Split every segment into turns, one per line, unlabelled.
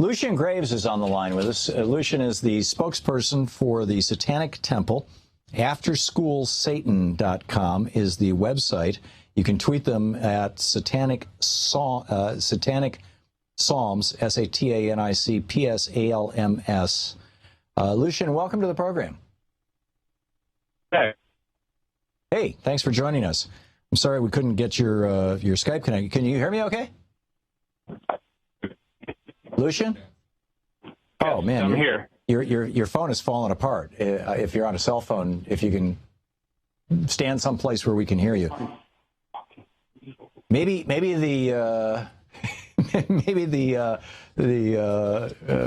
Lucien Greaves is on the line with us. Lucien is the spokesperson for the Satanic Temple. AfterSchoolSatan.com is the website. You can tweet them at Satanic Psalms, SATANICPSALMS. Lucien, welcome to the program.
Hey.
Hey, thanks for joining us. I'm sorry we couldn't get your Skype connected. Can you hear me okay? Lucien? Oh, man.
I'm here.
Your phone has fallen apart. If you're on a cell phone, if you can stand someplace where we can hear you. Maybe the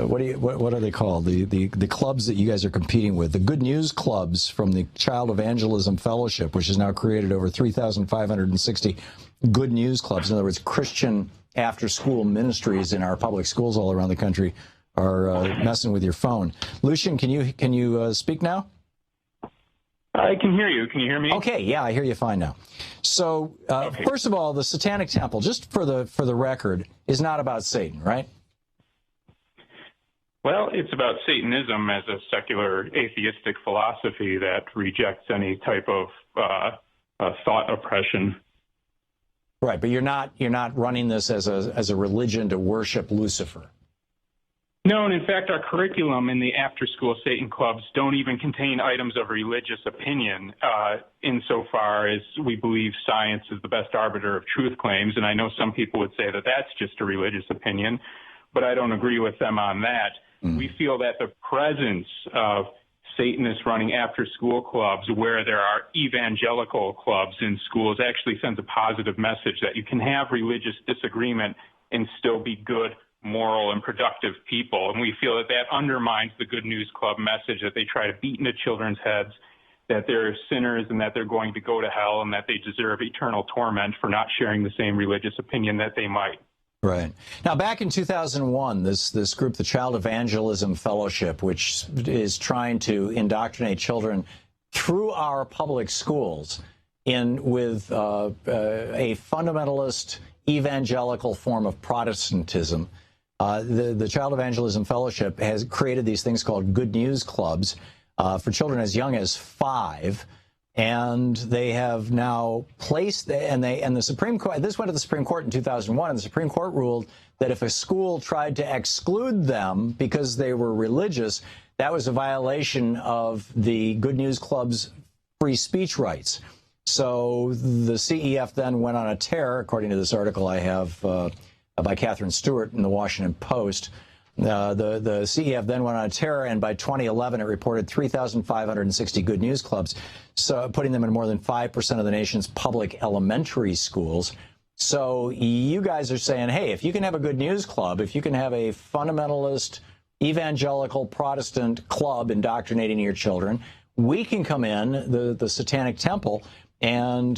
what are they called? The clubs that you guys are competing with, the Good News Clubs from the Child Evangelism Fellowship, which has now created over 3,560 Good News Clubs. In other words, Christian after-school ministries in our public schools all around the country are messing with your phone. Lucien, can you speak now?
I can hear you. Can you hear me?
Okay, yeah, I hear you fine now. So, First of all, the Satanic Temple, just for the record, is not about Satan, right?
Well, it's about Satanism as a secular atheistic philosophy that rejects any type of thought oppression.
Right, but you're not running this as a religion to worship Lucifer.
No, and in fact, our curriculum in the after-school Satan clubs don't even contain items of religious opinion insofar as we believe science is the best arbiter of truth claims. And I know some people would say that that's just a religious opinion, but I don't agree with them on that. We feel that the presence of Satanists running after-school clubs where there are evangelical clubs in schools actually sends a positive message that you can have religious disagreement and still be good, moral, and productive people. And we feel that that undermines the Good News Club message that they try to beat into children's heads, that they're sinners and that they're going to go to hell and that they deserve eternal torment for not sharing the same religious opinion that they might.
Right. Now, back in 2001, this group, the Child Evangelism Fellowship, which is trying to indoctrinate children through our public schools with a fundamentalist evangelical form of Protestantism, the Child Evangelism Fellowship has created these things called Good News Clubs for children as young as 5. And they have now placed, and the Supreme Court, this went to the Supreme Court in 2001, and the Supreme Court ruled that if a school tried to exclude them because they were religious, that was a violation of the Good News Club's free speech rights. So the CEF then went on a tear, according to this article I have by Catherine Stewart in the Washington Post. The CEF then went on a tear, and by 2011, it reported 3,560 Good News Clubs, so putting them in more than 5% of the nation's public elementary schools. So you guys are saying, hey, if you can have a Good News Club, if you can have a fundamentalist, evangelical, Protestant club indoctrinating your children, we can come in, the Satanic Temple, and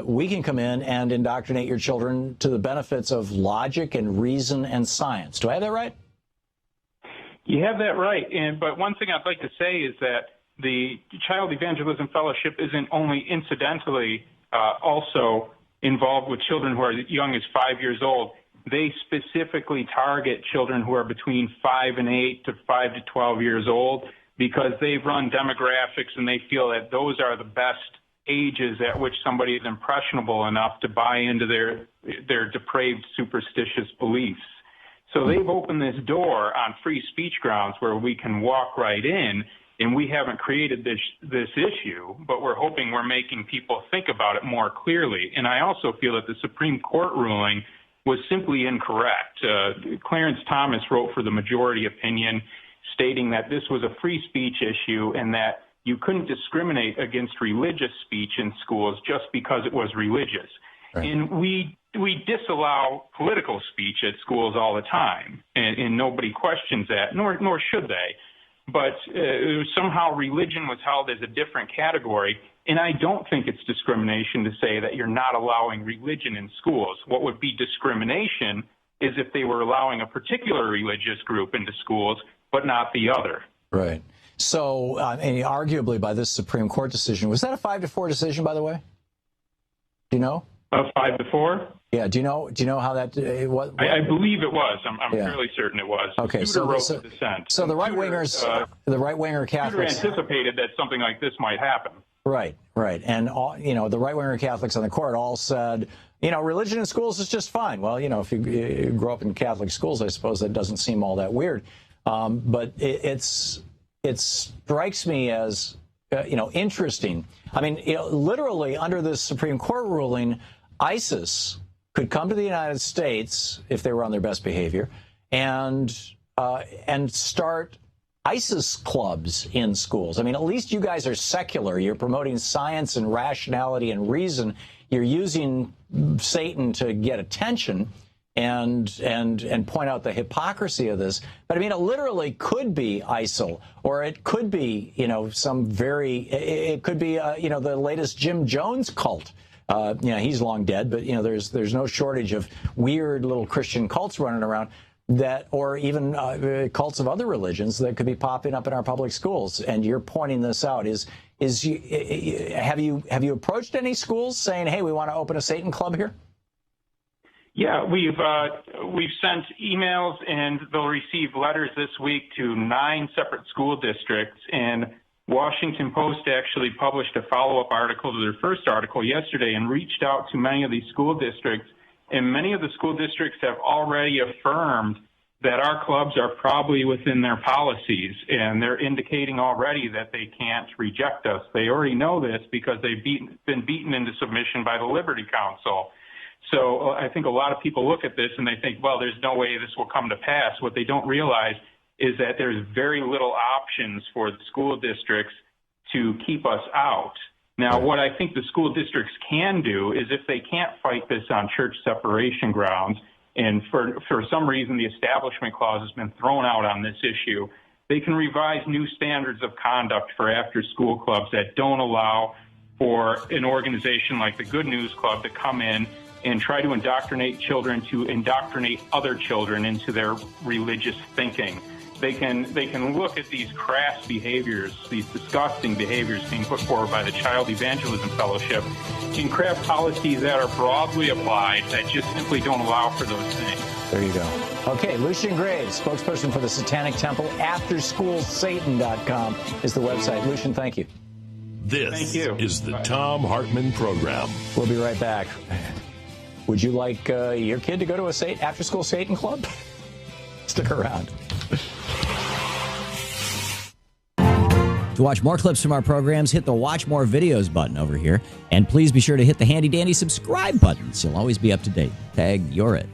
we can come in and indoctrinate your children to the benefits of logic and reason and science. Do I have that right?
You have that right. But one thing I'd like to say is that the Child Evangelism Fellowship isn't only incidentally also involved with children who are as young as 5 years old. They specifically target children who are between 5 and 8 to 5 to 12 years old because they've run demographics and they feel that those are the best ages at which somebody is impressionable enough to buy into their depraved superstitious beliefs. So they've opened this door on free speech grounds where we can walk right in, and we haven't created this issue, but we're hoping we're making people think about it more clearly. And I also feel that the Supreme Court ruling was simply incorrect. Clarence Thomas wrote for the majority opinion, stating that this was a free speech issue and that you couldn't discriminate against religious speech in schools just because it was religious. Right. And we disallow political speech at schools all the time, and nobody questions that, nor should they. But somehow religion was held as a different category, and I don't think it's discrimination to say that you're not allowing religion in schools. What would be discrimination is if they were allowing a particular religious group into schools, but not the other.
Right. So, and arguably by this Supreme Court decision, was that a 5-4 decision, by the way? Do you know?
A 5-4?
Yeah. Do you know how that? What?
I believe it was. I'm fairly certain it was.
Okay.
Tudor wrote the dissent.
So the right wingers, the right winger Catholics,
Tudor anticipated that something like this might happen.
Right. And all, the right winger Catholics on the court all said, religion in schools is just fine. Well, if you grow up in Catholic schools, I suppose that doesn't seem all that weird. But it strikes me as interesting. I mean, literally under this Supreme Court ruling, ISIS could come to the United States if they were on their best behavior and start ISIS clubs in schools. I mean, at least you guys are secular. You're promoting science and rationality and reason. You're using Satan to get attention and point out the hypocrisy of this. But I mean, it literally could be ISIL, or it could be, it could be, the latest Jim Jones cult. He's long dead, but there's no shortage of weird little Christian cults running around or even cults of other religions that could be popping up in our public schools. And you're pointing this out. Have you approached any schools saying, hey, we want to open a Satan club here?
Yeah, we've sent emails, and they'll receive letters this week to 9 separate school districts. And Washington Post actually published a follow-up article to their first article yesterday and reached out to many of these school districts. And many of the school districts have already affirmed that our clubs are probably within their policies, and they're indicating already that they can't reject us. They already know this because they've been beaten into submission by the Liberty Council. So I think a lot of people look at this and they think, well, there's no way this will come to pass. What they don't realize is that there's very little options for the school districts to keep us out. Now, what I think the school districts can do is, if they can't fight this on church separation grounds, and for some reason the Establishment Clause has been thrown out on this issue, they can revise new standards of conduct for after-school clubs that don't allow for an organization like the Good News Club to come in and try to indoctrinate children to indoctrinate other children into their religious thinking. They can look at these crass behaviors, these disgusting behaviors being put forward by the Child Evangelism Fellowship, and craft policies that are broadly applied that just simply don't allow for those things.
There you go. Okay, Lucien Greaves, spokesperson for the Satanic Temple. AfterSchoolSatan.com is the website. Lucien, thank you.
This is the Thom Hartmann Program.
We'll be right back. Would you like your kid to go to a after-school Satan club? Stick around.
To watch more clips from our programs, hit the Watch More Videos button over here. And please be sure to hit the handy-dandy subscribe button so you'll always be up to date. Tag, you're it.